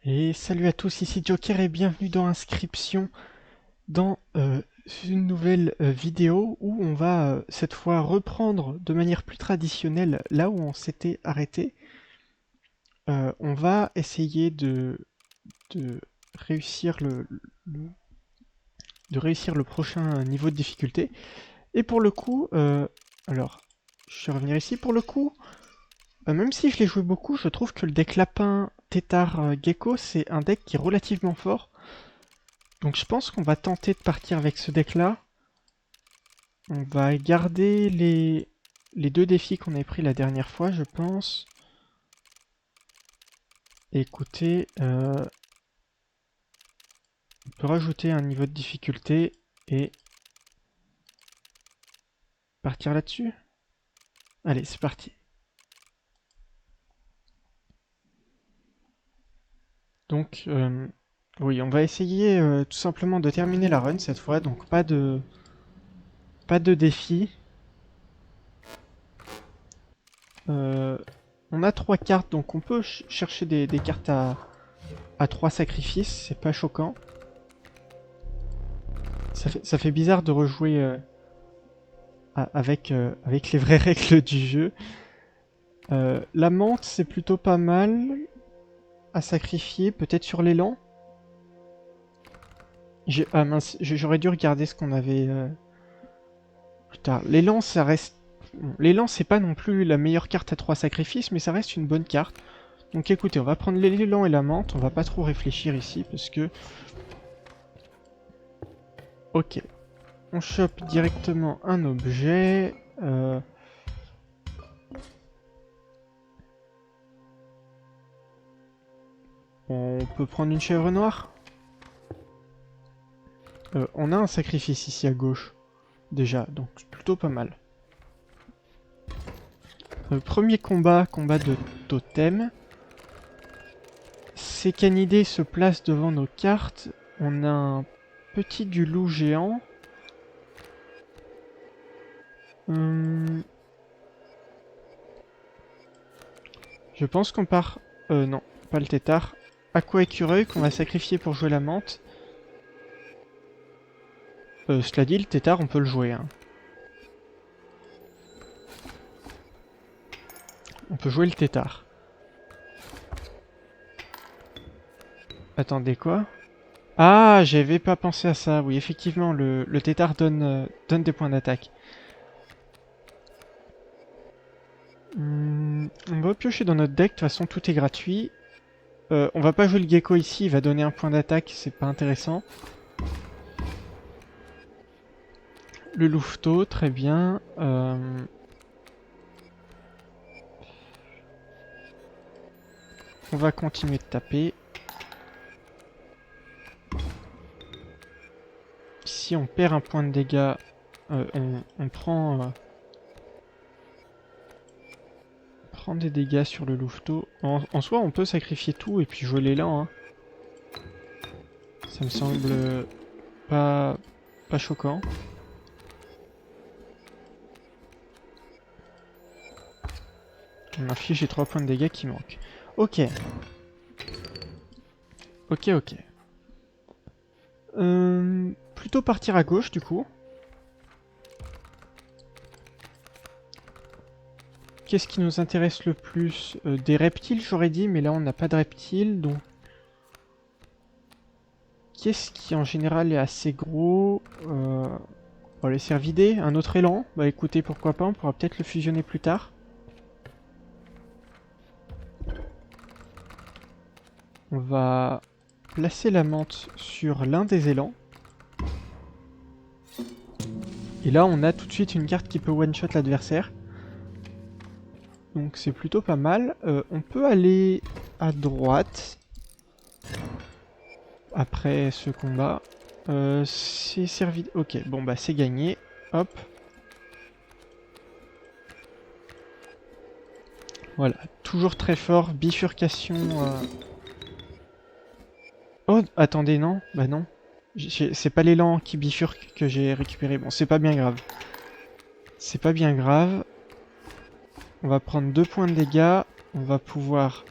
Et salut à tous, ici Joker et bienvenue dans Inscription, dans une nouvelle vidéo où on va cette fois reprendre de manière plus traditionnelle là où on s'était arrêté. On va essayer de réussir le- de réussir le prochain niveau de difficulté. Et pour le coup, alors je vais revenir ici, pour le coup, même si je l'ai joué beaucoup, je trouve que le deck Lapin, Tétard, Gecko, c'est un deck qui est relativement fort. Donc je pense qu'on va tenter de partir avec ce deck-là. On va garder les deux défis qu'on avait pris la dernière fois, je pense. Et écoutez, on peut rajouter un niveau de difficulté et partir là-dessus. Allez, c'est parti. Donc, oui, on va essayer tout simplement de terminer la run cette fois. Donc pas de défi. Euh, on a 3 cartes, donc on peut chercher des cartes à 3 sacrifices, c'est pas choquant. Ça fait bizarre de rejouer avec les vraies règles du jeu. La menthe, c'est plutôt pas mal à sacrifier, peut-être sur l'élan. Ah mince, j'aurais dû regarder ce qu'on avait plus tard. L'élan, ça reste... Bon, l'élan, c'est pas non plus la meilleure carte à 3 sacrifices, mais ça reste une bonne carte. Donc écoutez, on va prendre l'élan et la menthe, on va pas trop réfléchir ici, parce que... Ok. On chope directement un objet. On peut prendre une chèvre noire. On a un sacrifice ici à gauche, déjà, donc plutôt pas mal. Premier combat, combat de totem. Ces canidés se placent devant nos cartes. On a un petit du loup géant. Hum, je pense qu'on part... non, pas le tétard. Aqua écureuil qu'on va sacrifier pour jouer la menthe. Cela dit, le tétard, on peut le jouer. Hein. On peut jouer le tétard. Attendez, quoi? Ah, j'avais pas pensé à ça. Oui, effectivement, le tétard donne des points d'attaque. On va piocher dans notre deck, de toute façon tout est gratuit. On va pas jouer le gecko ici, il va donner un point d'attaque, c'est pas intéressant. Le louveteau, très bien. On va continuer de taper. Si on perd un point de dégâts, on prend des dégâts sur le louveteau. En soi, on peut sacrifier tout et puis jouer l'élan. Hein. Ça me semble pas choquant. On inflige les 3 points de dégâts qui manquent. Ok. Ok. Plutôt partir à gauche du coup. Qu'est-ce qui nous intéresse le plus? Des reptiles j'aurais dit, mais là on n'a pas de reptiles, donc... Qu'est-ce qui en général est assez gros? On va laisser vider. Un autre élan? Bah écoutez, pourquoi pas, on pourra peut-être le fusionner plus tard. On va placer la menthe sur l'un des élans. Et là on a tout de suite une carte qui peut one-shot l'adversaire. Donc c'est plutôt pas mal. On peut aller à droite. Après ce combat. C'est servi... Ok, bon bah c'est gagné. Hop. Voilà, toujours très fort. Bifurcation... Oh, attendez, non? Bah non. C'est pas l'élan qui bifurque que j'ai récupéré. Bon, c'est pas bien grave. C'est pas bien grave. On va prendre 2 points de dégâts. On va pouvoir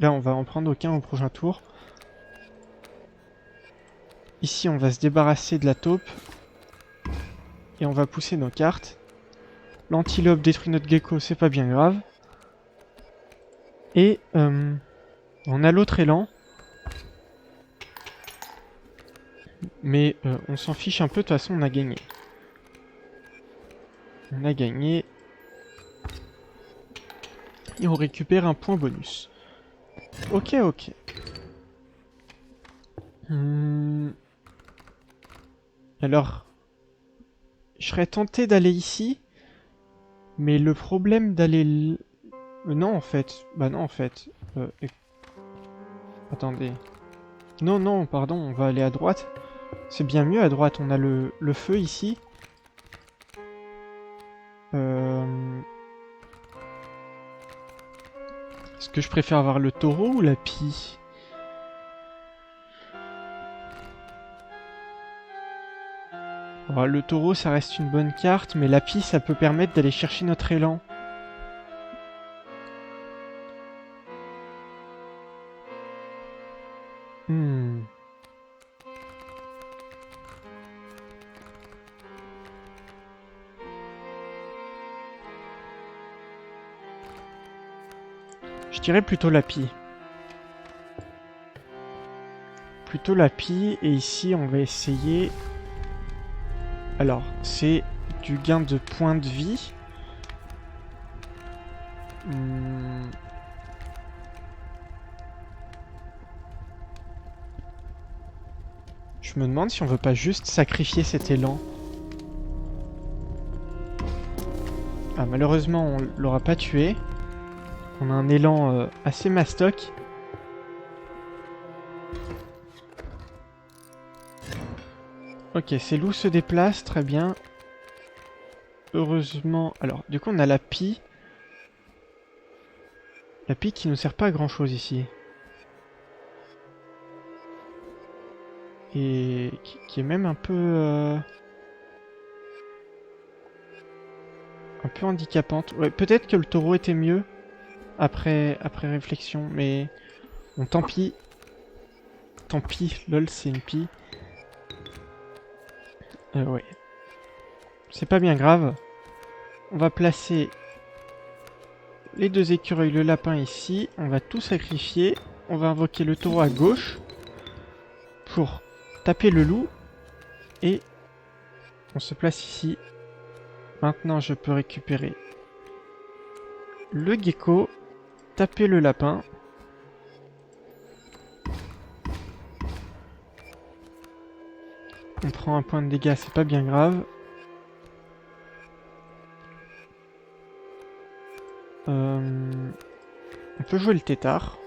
Là, on va en prendre aucun au prochain tour. Ici, on va se débarrasser de la taupe. Et on va pousser nos cartes. L'antilope détruit notre gecko, c'est pas bien grave. Et on a l'autre élan. Mais on s'en fiche un peu, de toute façon on a gagné. On a gagné. Et on récupère un point bonus. Ok, ok. Alors, je serais tenté d'aller ici. Mais le problème d'aller... non en fait. Bah non en fait. Attendez. Non, non, pardon, on va aller à droite. C'est bien mieux à droite, on a le feu ici. Est-ce que je préfère avoir le taureau ou la pie? Alors, le taureau, ça reste une bonne carte, mais la pie, ça peut permettre d'aller chercher notre élan. Je dirais plutôt la pie. Plutôt la pie, et ici, on va essayer... Alors, c'est du gain de points de vie. Je me demande si on veut pas juste sacrifier cet élan. Ah, malheureusement, on l'aura pas tué. On a un élan assez mastoc. Ok, ces loups se déplacent, très bien. Heureusement... Alors, du coup, on a la pie. La pie qui ne sert pas à grand chose ici. Et qui est même un peu handicapante. Ouais, peut-être que le taureau était mieux après réflexion, mais bon, tant pis. Tant pis, lol, c'est une pie. Ouais. C'est pas bien grave. On va placer les deux écureuils, le lapin ici. On va tout sacrifier. On va invoquer le taureau à gauche pour taper le loup. Et on se place ici. Maintenant, je peux récupérer le gecko, taper le lapin. On prend un point de dégâts, c'est pas bien grave. On peut jouer le tétard.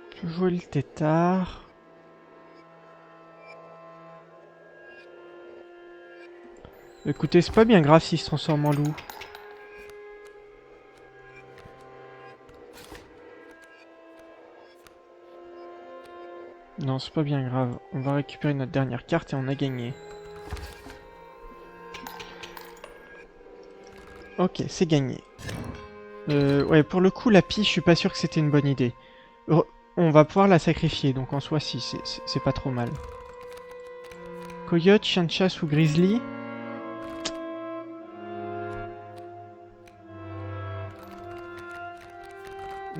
On peut jouer le tétard. Écoutez, c'est pas bien grave s'il se transforme en loup. Non, c'est pas bien grave. On va récupérer notre dernière carte et on a gagné. Ok, c'est gagné. Ouais, pour le coup, la pie, je suis pas sûr que c'était une bonne idée. On va pouvoir la sacrifier, donc en soi, si, c'est pas trop mal. Coyote, chien de chasse ou grizzly?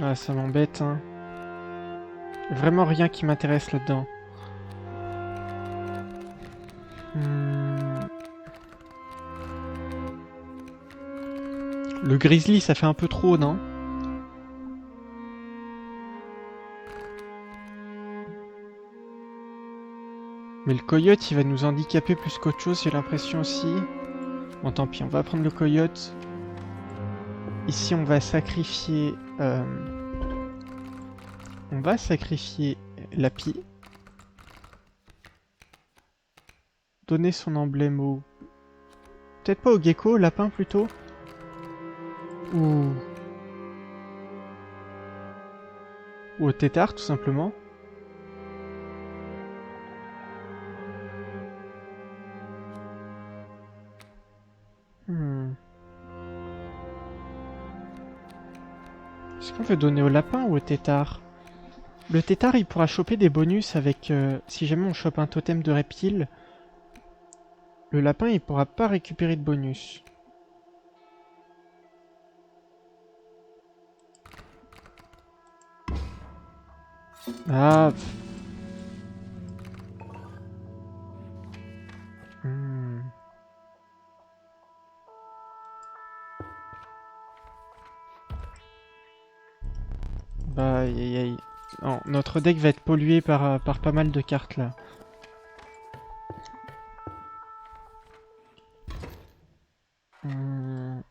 Ah, ça m'embête, hein. Vraiment rien qui m'intéresse là-dedans. Le grizzly, ça fait un peu trop, non? Mais le coyote, il va nous handicaper plus qu'autre chose, j'ai l'impression aussi. Bon, tant pis, on va prendre le coyote. Ici, on va sacrifier... On va sacrifier la pie. Donner son emblème au... Peut-être pas au gecko, au lapin plutôt. Ou au tétard, tout simplement. qu'on veut donner au lapin ou au tétard? Le tétard, il pourra choper des bonus avec... si jamais on chope un totem de reptile, le lapin, il pourra pas récupérer de bonus. Ah... Bah, aïe aïe aïe. Non, notre deck va être pollué par pas mal de cartes là. On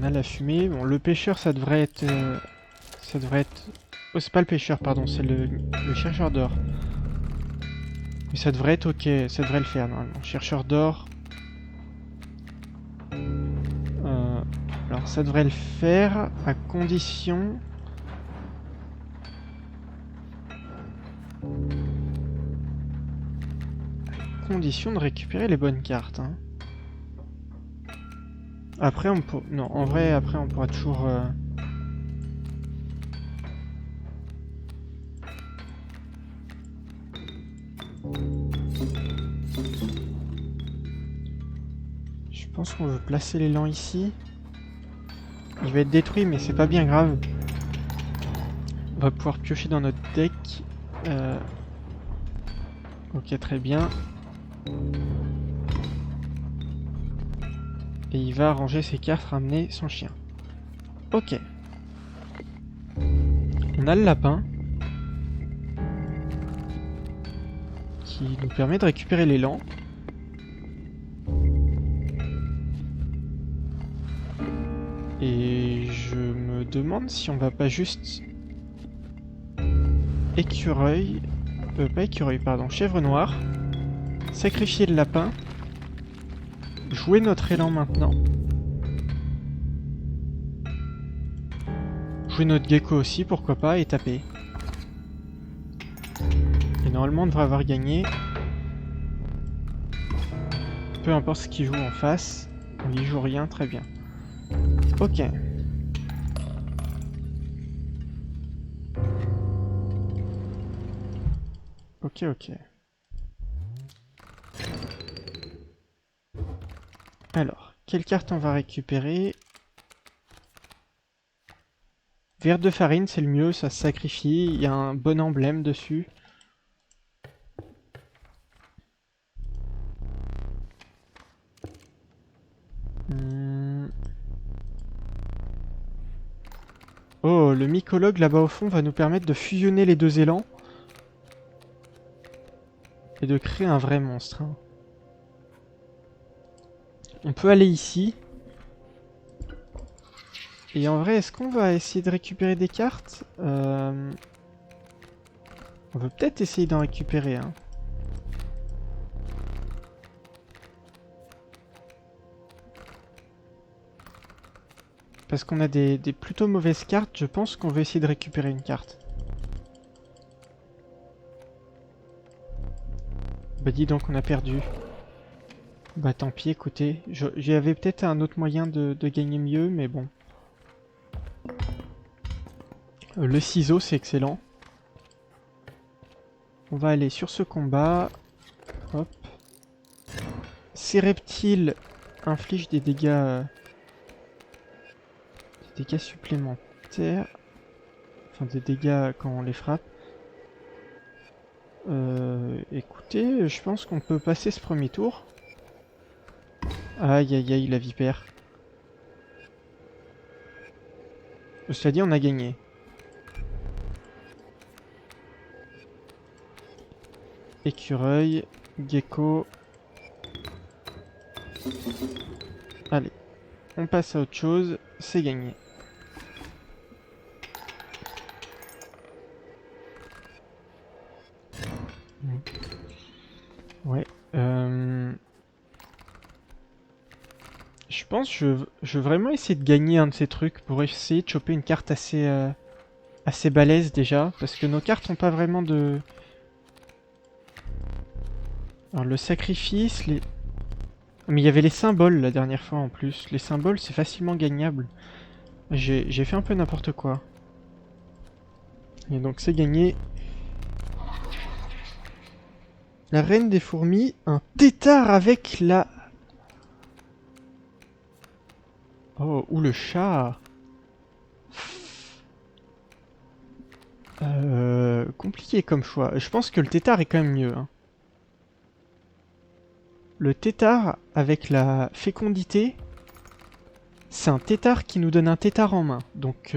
a la fumée. Bon, le pêcheur, ça devrait être... Oh, c'est pas le pêcheur, pardon, c'est le chercheur d'or. Mais ça devrait être ok, ça devrait le faire normalement. Chercheur d'or. Alors ça devrait le faire à condition... de récupérer les bonnes cartes. Hein. Après on peut... Non, en vrai, après on pourra toujours... Je pense qu'on veut placer l'élan ici. Il va être détruit, mais c'est pas bien grave. On va pouvoir piocher dans notre deck. Ok, très bien. Et il va ranger ses cartes, ramener son chien. Ok. On a le lapin. Qui nous permet de récupérer l'élan. Et je me demande si on va pas juste... Écureuil... pas écureuil, pardon, chèvre noire. Sacrifier le lapin. Jouer notre élan maintenant. Jouer notre gecko aussi, pourquoi pas, et taper. Et normalement on devrait avoir gagné. Peu importe ce qu'il joue en face. On y joue rien, très bien. Ok. Ok, ok. Alors, quelle carte on va récupérer? Verre de farine, c'est le mieux, ça se sacrifie. Il y a un bon emblème dessus. Oh, le mycologue là-bas au fond va nous permettre de fusionner les deux élans. Et de créer un vrai monstre. Hein. On peut aller ici. Et en vrai, est-ce qu'on va essayer de récupérer des cartes? On veut peut-être essayer d'en récupérer. Hein. Parce qu'on a des plutôt mauvaises cartes, je pense qu'on va essayer de récupérer une carte. Bah dis donc, on a perdu. Bah tant pis, écoutez. J'avais peut-être un autre moyen de gagner mieux, mais bon. Le ciseau, c'est excellent. On va aller sur ce combat. Hop. Ces reptiles infligent des dégâts... des dégâts supplémentaires. Enfin, des dégâts quand on les frappe. Écoutez, je pense qu'on peut passer ce premier tour. Aïe aïe aïe, la vipère. Cela dit, on a gagné. Écureuil, gecko. Allez, on passe à autre chose, c'est gagné. Ouais. Je pense que je veux vraiment essayer de gagner un de ces trucs pour essayer de choper une carte assez balèze déjà. Parce que nos cartes n'ont pas vraiment de... Alors le sacrifice, les... Mais il y avait les symboles la dernière fois en plus. Les symboles c'est facilement gagnable. J'ai fait un peu n'importe quoi. Et donc c'est gagné. La reine des fourmis, un tétard avec la... Oh, ou le chat. Compliqué comme choix. Je pense que le tétard est quand même mieux. Hein. Le tétard avec la fécondité, c'est un tétard qui nous donne un tétard en main. Donc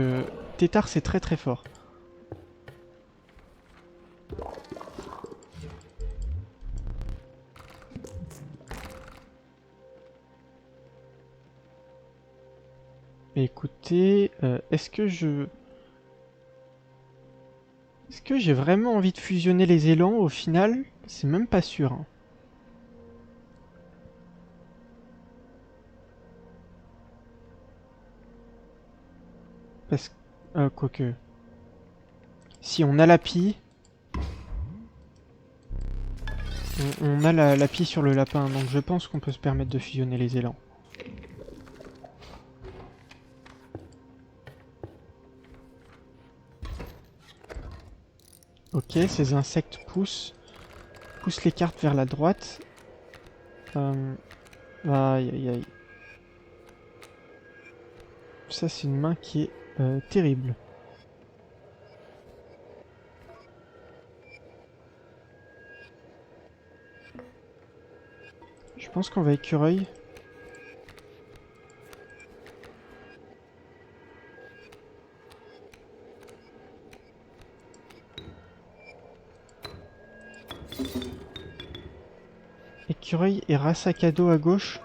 tétard c'est très très fort. Écoutez, est-ce que j'ai vraiment envie de fusionner les élans au final? C'est même pas sûr. Hein. Parce que... quoique... Si on a l'api... On a l'api sur le lapin, donc je pense qu'on peut se permettre de fusionner les élans. Ok, ces insectes poussent les cartes vers la droite. Aïe aïe aïe. Ça c'est une main qui est terrible. Je pense qu'on va écureuil. Écureuil et Rasakado à gauche.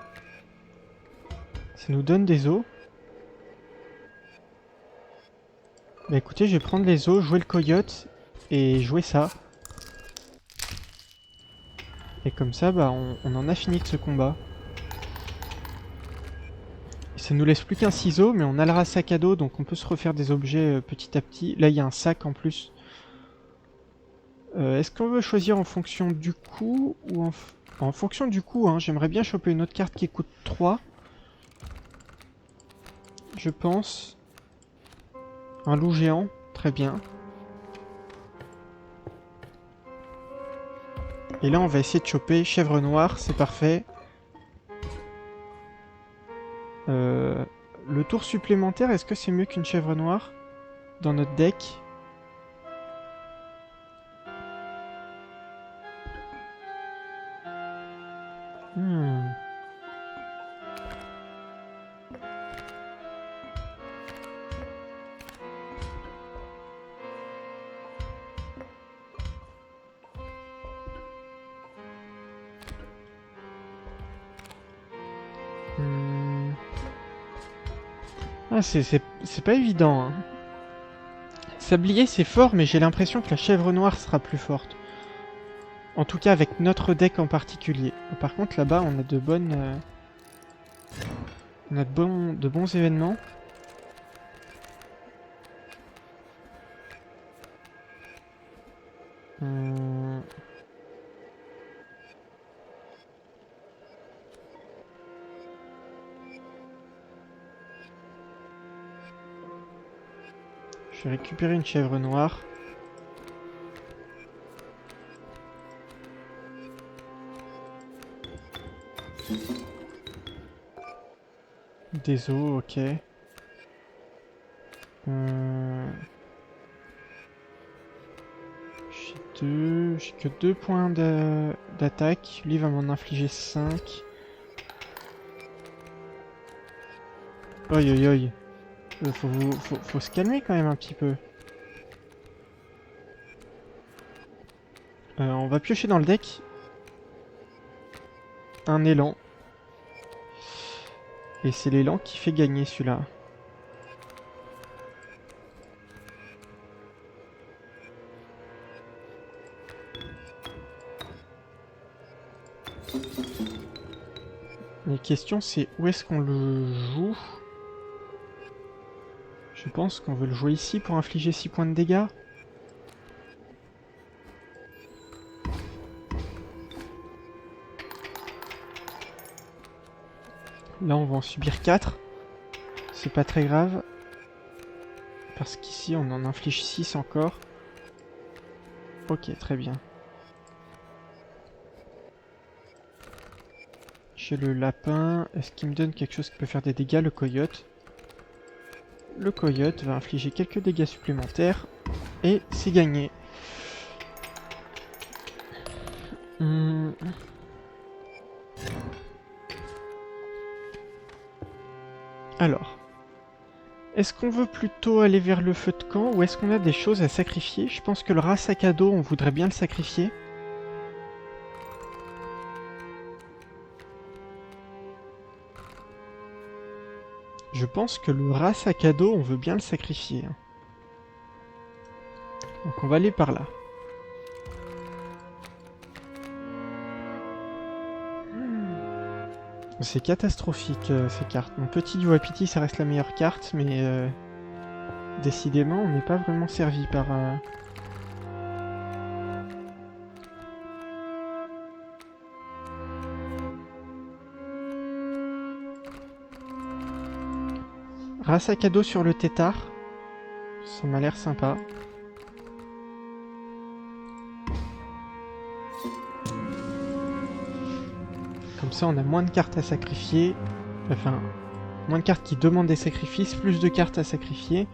Ça nous donne des os. Bah écoutez, je vais prendre les os, jouer le coyote et jouer ça. Et comme ça, bah on en a fini de ce combat. Et ça nous laisse plus qu'un ciseau, mais on a le Rasakado, donc on peut se refaire des objets petit à petit. Là, il y a un sac en plus. Est-ce qu'on veut choisir en fonction du coup ou en fonction du coup, hein, j'aimerais bien choper une autre carte qui coûte 3. Je pense. Un loup géant, très bien. Et là, on va essayer de choper chèvre noire, c'est parfait. Le tour supplémentaire, est-ce que c'est mieux qu'une chèvre noire dans notre deck? Ah, c'est pas évident. Hein. Sablier, c'est fort, mais j'ai l'impression que la chèvre noire sera plus forte. En tout cas, avec notre deck en particulier. Par contre, là-bas, on a de bonnes... on a de bons événements. Je vais récupérer une chèvre noire. Des os, ok. J'ai que 2 points d'attaque. Lui va m'en infliger 5. Oi oi oi. Faut se calmer quand même un petit peu. On va piocher dans le deck. Un élan. Et c'est l'élan qui fait gagner celui-là. La question c'est où est-ce qu'on le joue? Je pense qu'on veut le jouer ici pour infliger 6 points de dégâts. Là on va en subir 4. C'est pas très grave. parce qu'ici on en inflige 6 encore. Ok, très bien. J'ai le lapin. Est-ce qu'il me donne quelque chose qui peut faire des dégâts? Le coyote. Le coyote va infliger quelques dégâts supplémentaires. Et c'est gagné. Alors. Est-ce qu'on veut plutôt aller vers le feu de camp ou est-ce qu'on a des choses à sacrifier? Je pense que le rat sac à dos, on voudrait bien le sacrifier. Je pense que le rat sac à dos, on veut bien le sacrifier. Donc on va aller par là. C'est catastrophique ces cartes. Mon petit Wapiti, ça reste la meilleure carte, mais décidément, on n'est pas vraiment servi par... Rat sac à dos sur le tétard. Ça m'a l'air sympa. Comme ça, on a moins de cartes à sacrifier. Enfin, moins de cartes qui demandent des sacrifices, plus de cartes à sacrifier.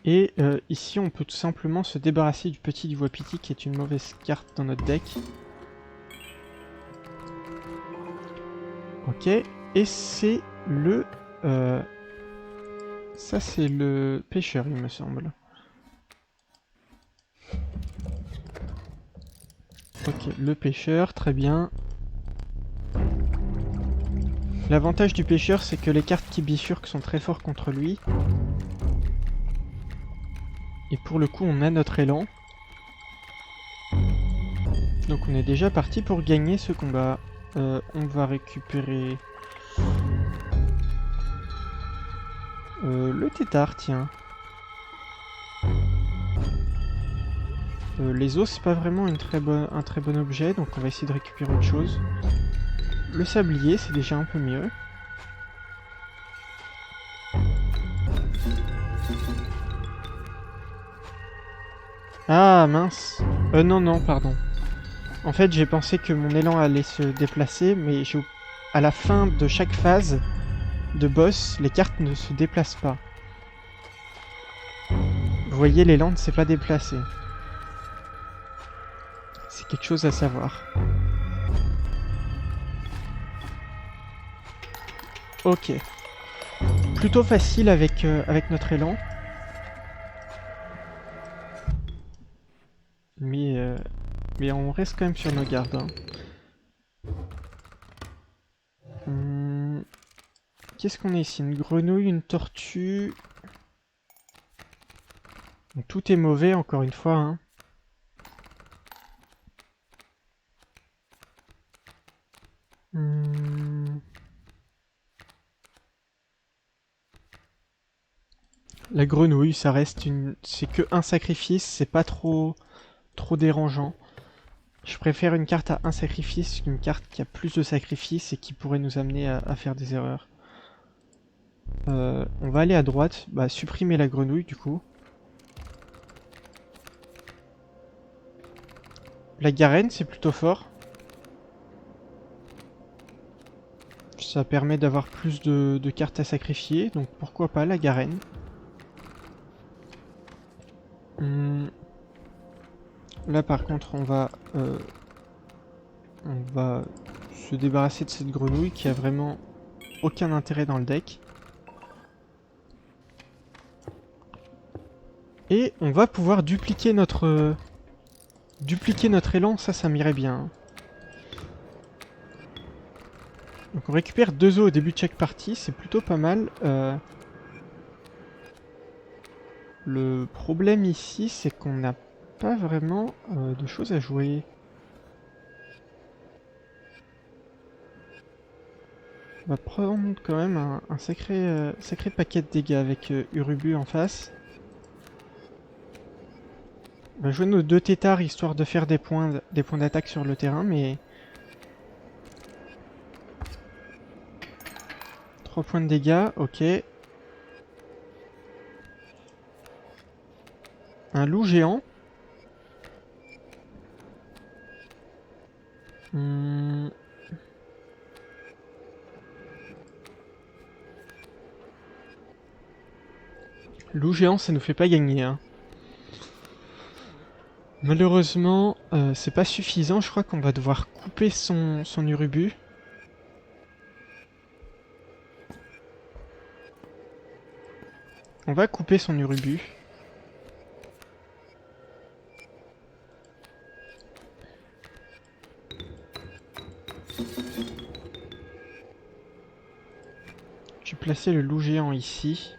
Et ici, on peut tout simplement se débarrasser du petit Wapiti, qui est une mauvaise carte dans notre deck. Ok, et c'est le... ça, c'est le pêcheur, il me semble. Ok, le pêcheur, très bien. L'avantage du pêcheur, c'est que les cartes qui bifurquent sont très fortes contre lui. Et pour le coup, on a notre élan. Donc on est déjà parti pour gagner ce combat. On va récupérer... le tétard, tiens. Les os, c'est pas vraiment un très bon objet, donc on va essayer de récupérer autre chose. Le sablier, c'est déjà un peu mieux. Ah, mince. Non, pardon. En fait, j'ai pensé que mon élan allait se déplacer, mais à la fin de chaque phase de boss, les cartes ne se déplacent pas. Vous voyez, l'élan ne s'est pas déplacé. C'est quelque chose à savoir. Ok. Plutôt facile avec notre élan. Mais on reste quand même sur nos gardes. Hein. Qu'est-ce qu'on a ici? Une grenouille, une tortue. Donc, tout est mauvais, encore une fois. Hein. La grenouille, ça reste une... C'est que un sacrifice, c'est pas trop dérangeant. Je préfère une carte à un sacrifice qu'une carte qui a plus de sacrifices et qui pourrait nous amener à faire des erreurs. On va aller à droite, bah supprimer la grenouille du coup. La garenne, c'est plutôt fort. Ça permet d'avoir plus de cartes à sacrifier, donc pourquoi pas la garenne. Là par contre on va se débarrasser de cette grenouille qui a vraiment aucun intérêt dans le deck. Et on va pouvoir dupliquer notre élan, ça m'irait bien. Donc on récupère 2 os au début de chaque partie, c'est plutôt pas mal. Le problème ici, c'est qu'on n'a pas vraiment de choses à jouer. On va prendre quand même un sacré paquet de dégâts avec Urubu en face. On va jouer nos 2 tétards histoire de faire des points d'attaque sur le terrain, mais... 3 points de dégâts, ok. un loup géant. Hmm. Loup géant, ça nous fait pas gagner, hein. Malheureusement, c'est pas suffisant. Je crois qu'on va devoir couper son urubu. On va couper son urubu. Je vais placer le loup géant ici.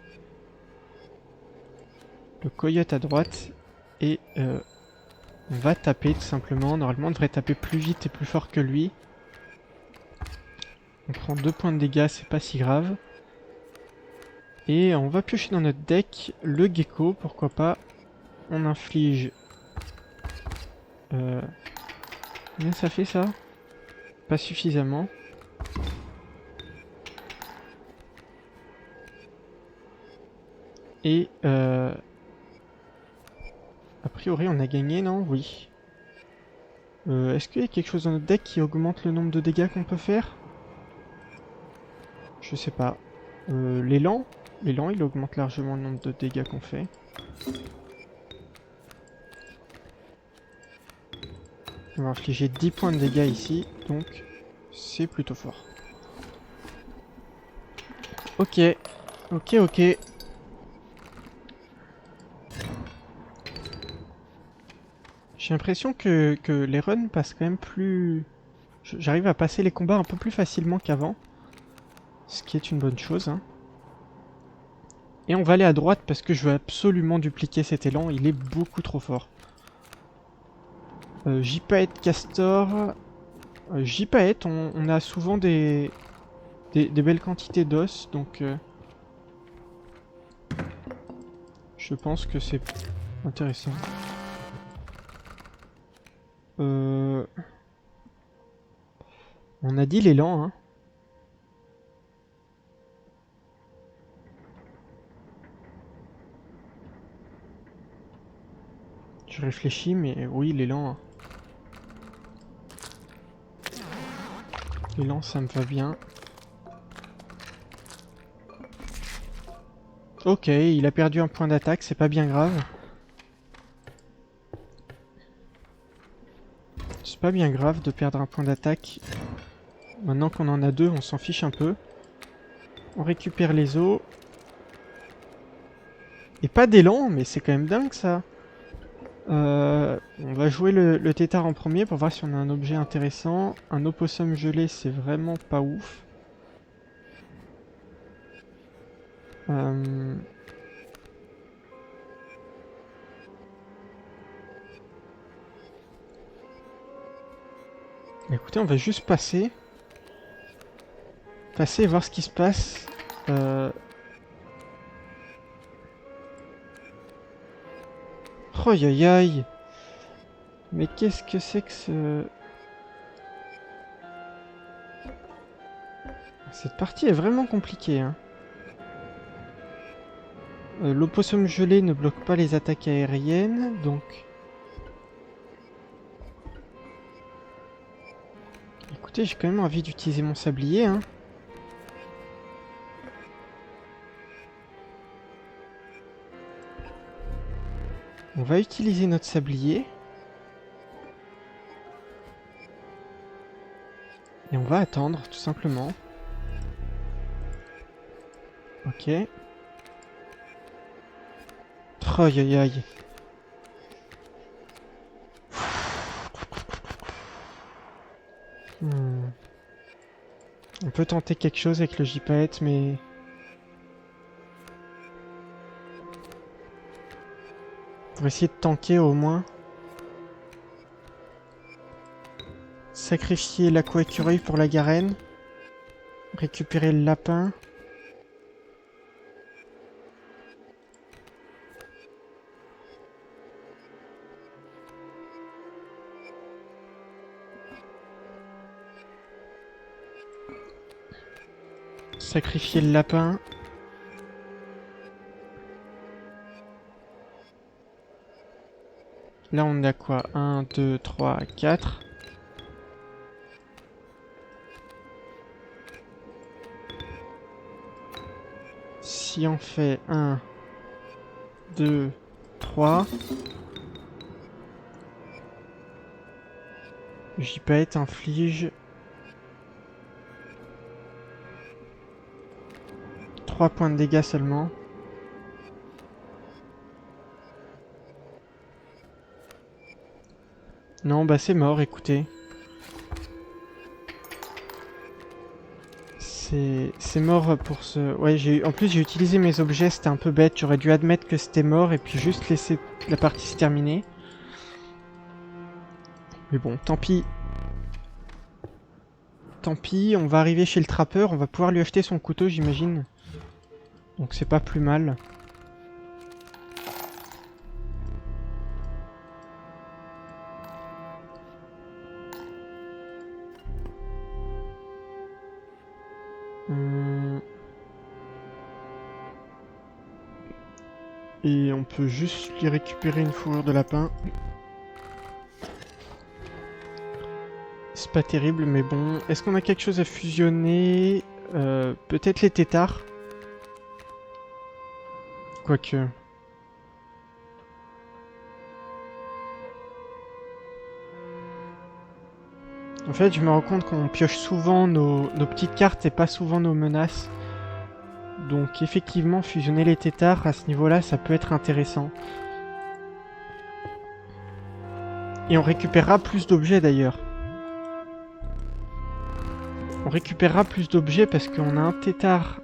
Le coyote à droite. Et on va taper tout simplement. Normalement, on devrait taper plus vite et plus fort que lui. On prend 2 points de dégâts, c'est pas si grave. Et on va piocher dans notre deck le gecko, pourquoi pas. On inflige... Combien ça fait ça? Pas suffisamment. Et a priori on a gagné, non? Oui. Est-ce qu'il y a quelque chose dans notre deck qui augmente le nombre de dégâts qu'on peut faire? Je sais pas. L'élan? L'élan il augmente largement le nombre de dégâts qu'on fait. On va infliger 10 points de dégâts ici, donc c'est plutôt fort. Ok, ok. J'ai l'impression que les runs passent quand même plus... J'arrive à passer les combats un peu plus facilement qu'avant. Ce qui est une bonne chose, hein. Et on va aller à droite parce que je veux absolument dupliquer cet élan, il est beaucoup trop fort. Gypaète Castor... Gypaète, on a souvent des belles quantités d'os, donc... je pense que c'est intéressant. On a dit l'élan, hein. Je réfléchis, mais oui, l'élan. Hein. L'élan, ça me va bien. Ok, il a perdu un point d'attaque, c'est pas bien grave. C'est pas bien grave de perdre un point d'attaque. Maintenant qu'on en a 2, on s'en fiche un peu. On récupère les os. Et pas d'élan, mais c'est quand même dingue ça. On va jouer le tétard en premier pour voir si on a un objet intéressant. Un opossum gelé, c'est vraiment pas ouf. Écoutez, on va juste passer. Passer et voir ce qui se passe. Oh aïe aïe. Mais qu'est-ce que c'est que ce... Cette partie est vraiment compliquée, hein. L'opossum gelé ne bloque pas les attaques aériennes, donc... Écoutez, j'ai quand même envie d'utiliser mon sablier, hein. On va utiliser notre sablier. Et on va attendre, tout simplement. Ok. Oh, aïe aïe aïe. On peut tenter quelque chose avec le gypaète, mais... Pour essayer de tanker au moins. Sacrifier l'aquécureuil pour la garenne. Récupérer le lapin. Sacrifier le lapin. Là, on a quoi? 1, 2, 3, 4. Si on fait 1, 2, 3... JPET inflige 3 points de dégâts seulement. Non, bah c'est mort, écoutez. C'est mort pour ce... Ouais, en plus j'ai utilisé mes objets, c'était un peu bête. J'aurais dû admettre que c'était mort et puis juste laisser la partie se terminer. Mais bon, tant pis. Tant pis, on va arriver chez le trappeur, on va pouvoir lui acheter son couteau, j'imagine. Donc c'est pas plus mal. Et on peut juste lui récupérer une fourrure de lapin. C'est pas terrible, mais bon. Est-ce qu'on a quelque chose à fusionner? Peut-être les têtards. Quoique. En fait, je me rends compte qu'on pioche souvent nos petites cartes et pas souvent nos menaces. Donc effectivement, fusionner les têtards à ce niveau-là, ça peut être intéressant. Et on récupérera plus d'objets d'ailleurs. On récupérera plus d'objets parce qu'on a un tétard...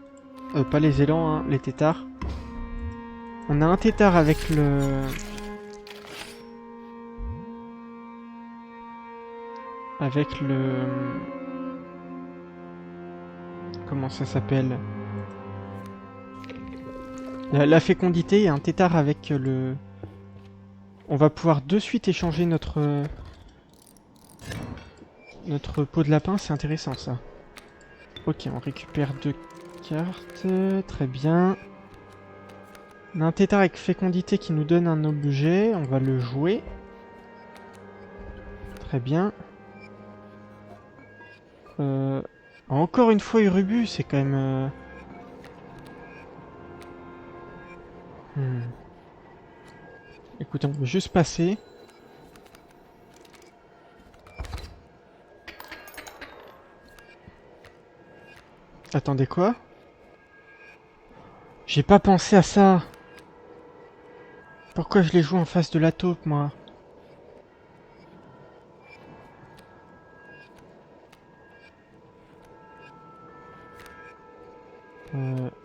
pas les élans, hein, les tétards. On a un tétard avec le... Avec le... Comment ça s'appelle? La fécondité et un tétard avec le... On va pouvoir de suite échanger notre peau de lapin, c'est intéressant ça. Ok, on récupère 2 cartes, très bien. On a un tétard avec fécondité qui nous donne un objet, on va le jouer. Très bien. Encore une fois Urubu, c'est quand même... Écoutez, on va juste passer. Attendez, quoi? J'ai pas pensé à ça. Pourquoi je les joue en face de la taupe, moi?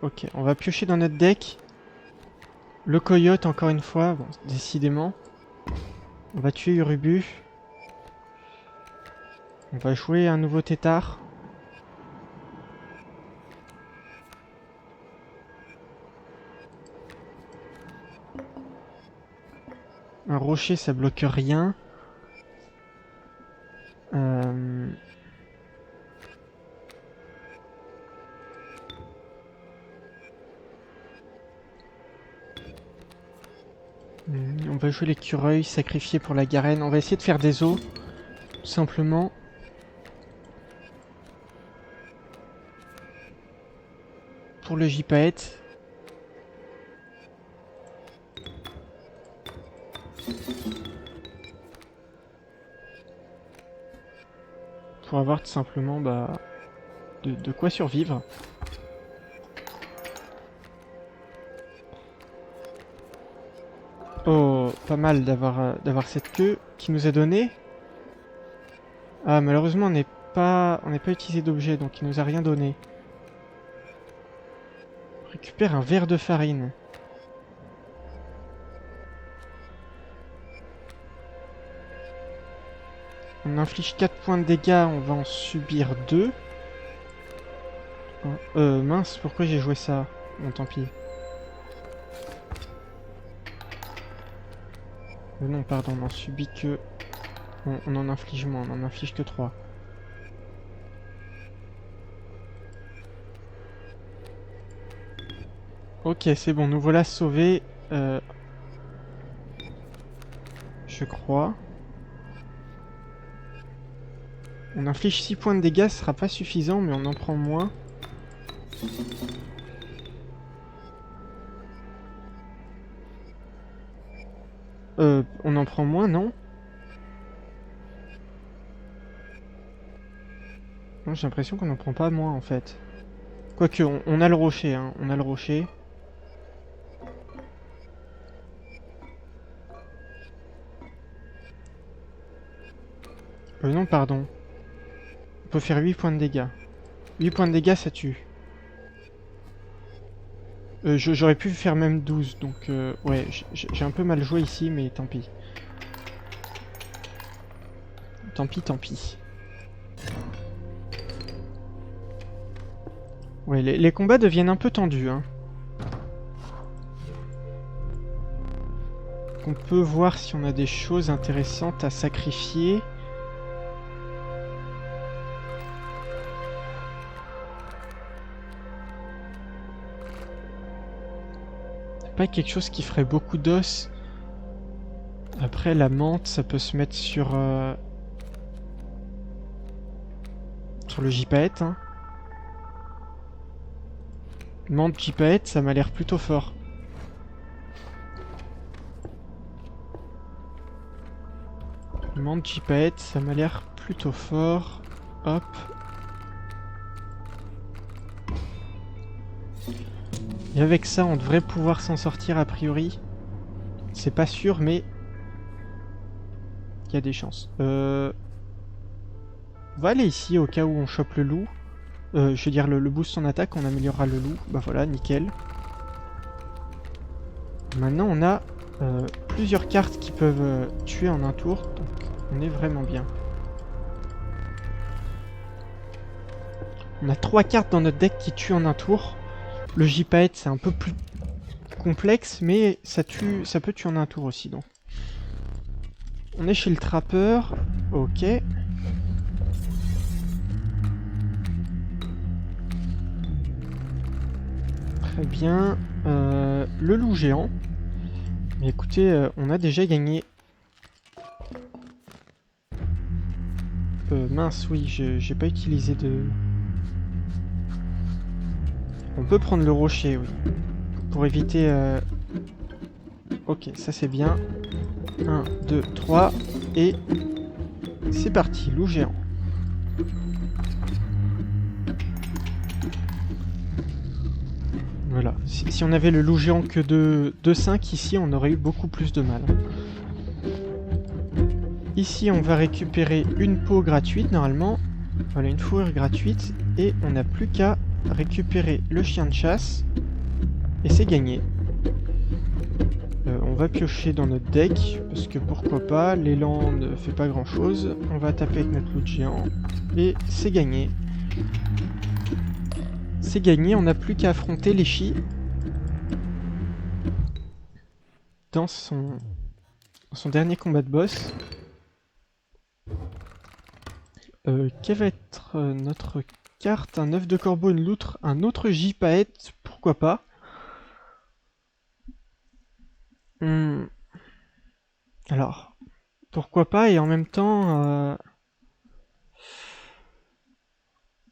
Ok, on va piocher dans notre deck. Le coyote, encore une fois, bon, décidément. On va tuer Urubu. On va jouer un nouveau tétard. Un rocher, ça bloque rien. On va jouer l'écureuil, sacrifié pour la garenne. On va essayer de faire des os, tout simplement. Pour le gypaète. Pour avoir tout simplement bah, de quoi survivre. Oh, pas mal d'avoir cette queue qui nous est donnée. Ah, malheureusement, on n'est pas utilisé d'objet, donc il nous a rien donné. On récupère un verre de farine. On inflige 4 points de dégâts, on va en subir 2. Mince, pourquoi j'ai joué ça? Bon, tant pis. Non, pardon, on en subit que... On en inflige moins, on en inflige que 3. Ok, c'est bon, nous voilà sauvés. je crois. On inflige 6 points de dégâts, ce sera pas suffisant, mais on en prend moins. On en prend moins, non? Non, j'ai l'impression qu'on en prend pas moins, en fait. Quoique, on a le rocher, hein. On a le rocher. Non, pardon. On peut faire 8 points de dégâts. 8 points de dégâts, ça tue. J'aurais pu faire même 12, donc ouais, j'ai un peu mal joué ici, mais tant pis. Tant pis, tant pis. Ouais, les combats deviennent un peu tendus, hein. On peut voir si on a des choses intéressantes à sacrifier. Pas quelque chose qui ferait beaucoup d'os. Après la menthe, ça peut se mettre sur le gypaète, hein. Menthe gypaète, ça m'a l'air plutôt fort. Menthe gypaète, ça m'a l'air plutôt fort. Hop. Et avec ça, on devrait pouvoir s'en sortir a priori. C'est pas sûr, mais il y a des chances. On va aller ici au cas où on chope le loup. Je veux dire, le boost en attaque, on améliorera le loup. Bah voilà, nickel. Maintenant, on a plusieurs cartes qui peuvent tuer en un tour. Donc, on est vraiment bien. On a 3 cartes dans notre deck qui tuent en un tour. Le gypaète, c'est un peu plus complexe, mais ça peut tuer en un tour aussi. Donc, on est chez le trappeur. Ok. Très bien. Le loup géant. Mais écoutez, on a déjà gagné. Mince, oui, j'ai pas utilisé de... On peut prendre le rocher, oui. Pour éviter... Ok, ça c'est bien. 1, 2, 3. Et... c'est parti, loup géant. Voilà. Si on avait le loup géant que de 5 ici, on aurait eu beaucoup plus de mal. Ici, on va récupérer une peau gratuite, normalement. Voilà, une fourrure gratuite. Et on n'a plus qu'à récupérer le chien de chasse. Et c'est gagné. On va piocher dans notre deck, parce que pourquoi pas, l'élan ne fait pas grand chose. On va taper avec notre loup géant. Et c'est gagné. C'est gagné, on n'a plus qu'à affronter Leshy. Dans son dernier combat de boss. Quelle va être notre carte? Un œuf de corbeau, une loutre, un autre gypaète, pourquoi pas. Alors, pourquoi pas, et en même temps...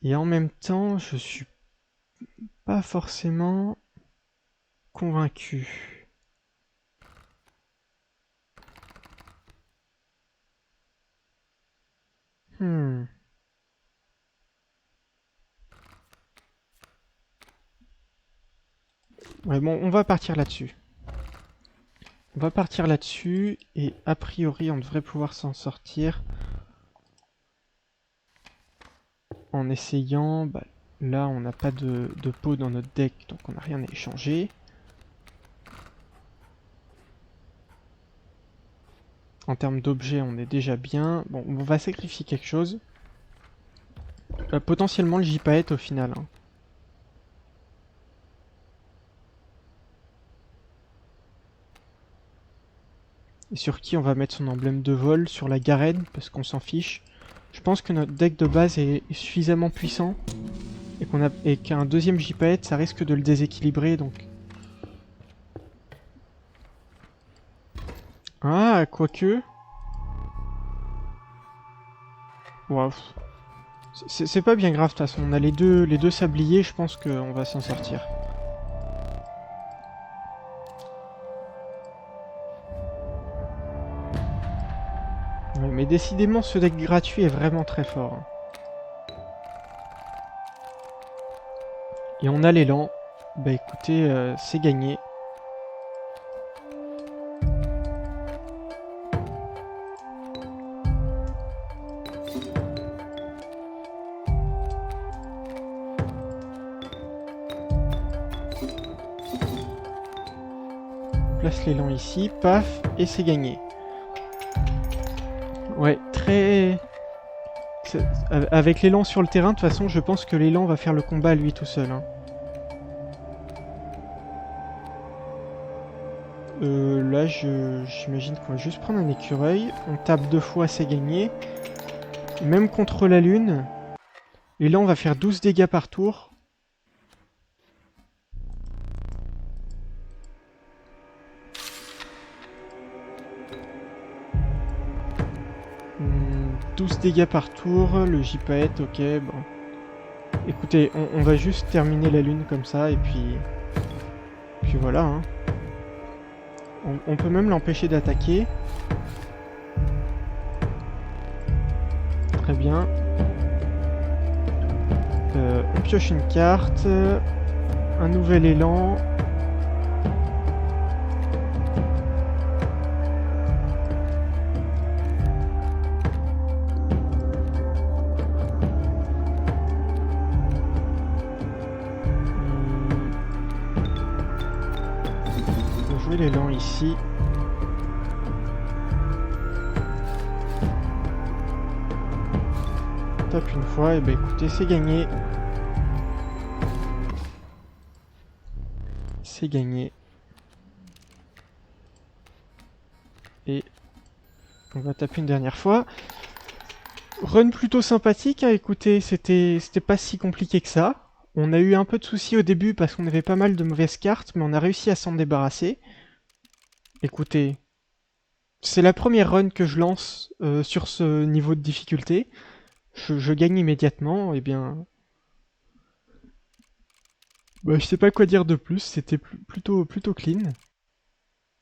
je suis pas forcément convaincu. Ouais, bon, on va partir là-dessus. On va partir là-dessus, et a priori, on devrait pouvoir s'en sortir. En essayant... Bah, là, on n'a pas de peau dans notre deck, donc on n'a rien à échanger. En termes d'objets, on est déjà bien. Bon, on va sacrifier quelque chose. Potentiellement le gypaète au final. Hein. Et sur qui on va mettre son emblème de vol? Sur la Garenne, parce qu'on s'en fiche. Je pense que notre deck de base est suffisamment puissant. Et qu'un deuxième gypaète, ça risque de le déséquilibrer, donc... Ah, quoique... Wow. C'est pas bien grave de toute façon, on a les deux sabliers, je pense qu'on va s'en sortir. Ouais, mais décidément ce deck gratuit est vraiment très fort, hein. Et on a l'élan. Bah écoutez, c'est gagné. On place l'élan ici, paf, et c'est gagné. Ouais, très... Avec l'élan sur le terrain, de toute façon, je pense que l'élan va faire le combat à lui tout seul, hein. Là, j'imagine qu'on va juste prendre un écureuil. On tape 2 fois, c'est gagné. Même contre la lune. Et là, on va faire 12 dégâts par tour. Hmm, 12 dégâts par tour. Le J-Paet, ok, bon. Écoutez, on va juste terminer la lune comme ça, et puis voilà, hein. On peut même l'empêcher d'attaquer. Très bien. On pioche une carte. Un nouvel élan. On va jouer l'élan ici. Tape une fois, et ben écoutez, c'est gagné. C'est gagné. Et on va taper une dernière fois. Run plutôt sympathique, hein, écoutez, c'était pas si compliqué que ça. On a eu un peu de soucis au début parce qu'on avait pas mal de mauvaises cartes, mais on a réussi à s'en débarrasser. Écoutez, c'est la première run que je lance sur ce niveau de difficulté. Je gagne immédiatement, et bien... Bah, je sais pas quoi dire de plus, c'était plutôt clean.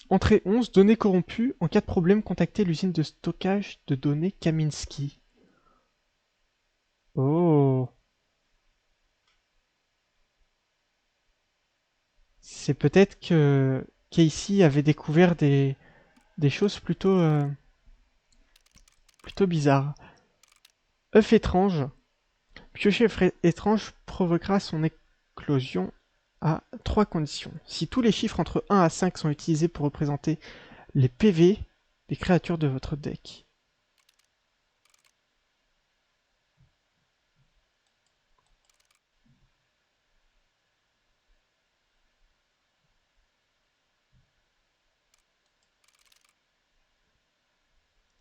Entrée 11, données corrompues. En cas de problème, contactez l'usine de stockage de données Kaminsky. Oh. C'est peut-être que Casey avait découvert des choses plutôt bizarres. œuf étrange. Piocher œuf étrange provoquera son éclosion à 3 conditions. Si tous les chiffres entre 1 à 5 sont utilisés pour représenter les PV des créatures de votre deck.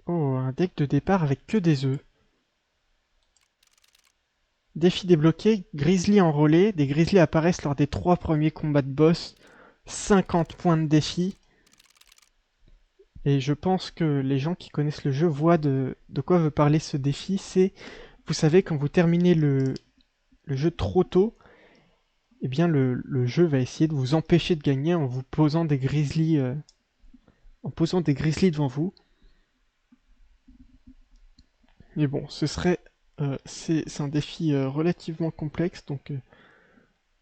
Oh, un deck de départ avec que des œufs. Défi débloqué, Grizzly enrôlé. Des Grizzly apparaissent lors des 3 premiers combats de boss. 50 points de défi. Et je pense que les gens qui connaissent le jeu voient de quoi veut parler ce défi. C'est, vous savez, quand vous terminez le jeu trop tôt, eh bien le jeu va essayer de vous empêcher de gagner en vous posant des Grizzly, en posant des Grizzly devant vous. Mais bon, c'est un défi relativement complexe, donc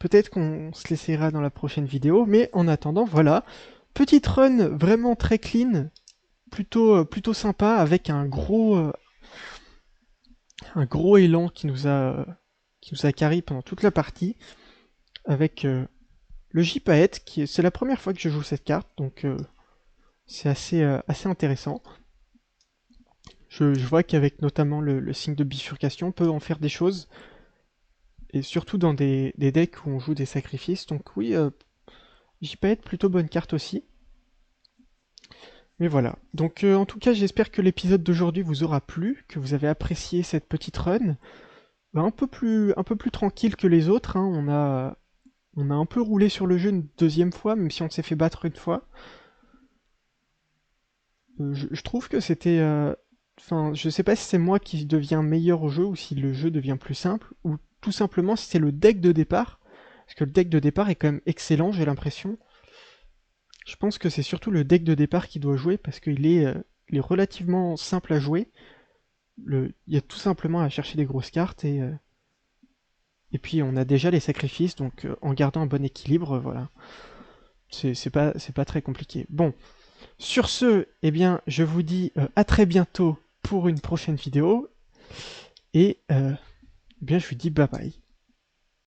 peut-être qu'on se l'essayera dans la prochaine vidéo. Mais en attendant, voilà, petite run vraiment très clean, plutôt sympa, avec un gros élan qui nous a carry pendant toute la partie, avec le J-Paet, c'est la première fois que je joue cette carte, donc c'est assez intéressant. Je vois qu'avec notamment le signe de bifurcation, on peut en faire des choses, et surtout dans des decks où on joue des sacrifices, donc oui, J-Paet, plutôt bonne carte aussi. Mais voilà, donc en tout cas j'espère que l'épisode d'aujourd'hui vous aura plu, que vous avez apprécié cette petite run. Bah, un peu plus tranquille que les autres, hein. On a un peu roulé sur le jeu une deuxième fois, même si on s'est fait battre une fois. Je trouve que Enfin, je sais pas si c'est moi qui deviens meilleur au jeu ou si le jeu devient plus simple, ou tout simplement si c'est le deck de départ. Parce que le deck de départ est quand même excellent, j'ai l'impression. Je pense que c'est surtout le deck de départ qui doit jouer parce il est relativement simple à jouer. Il y a tout simplement à chercher des grosses cartes et puis on a déjà les sacrifices, donc en gardant un bon équilibre, voilà. C'est pas très compliqué. Bon, sur ce, eh bien, je vous dis à très bientôt pour une prochaine vidéo et eh bien, je vous dis bye bye.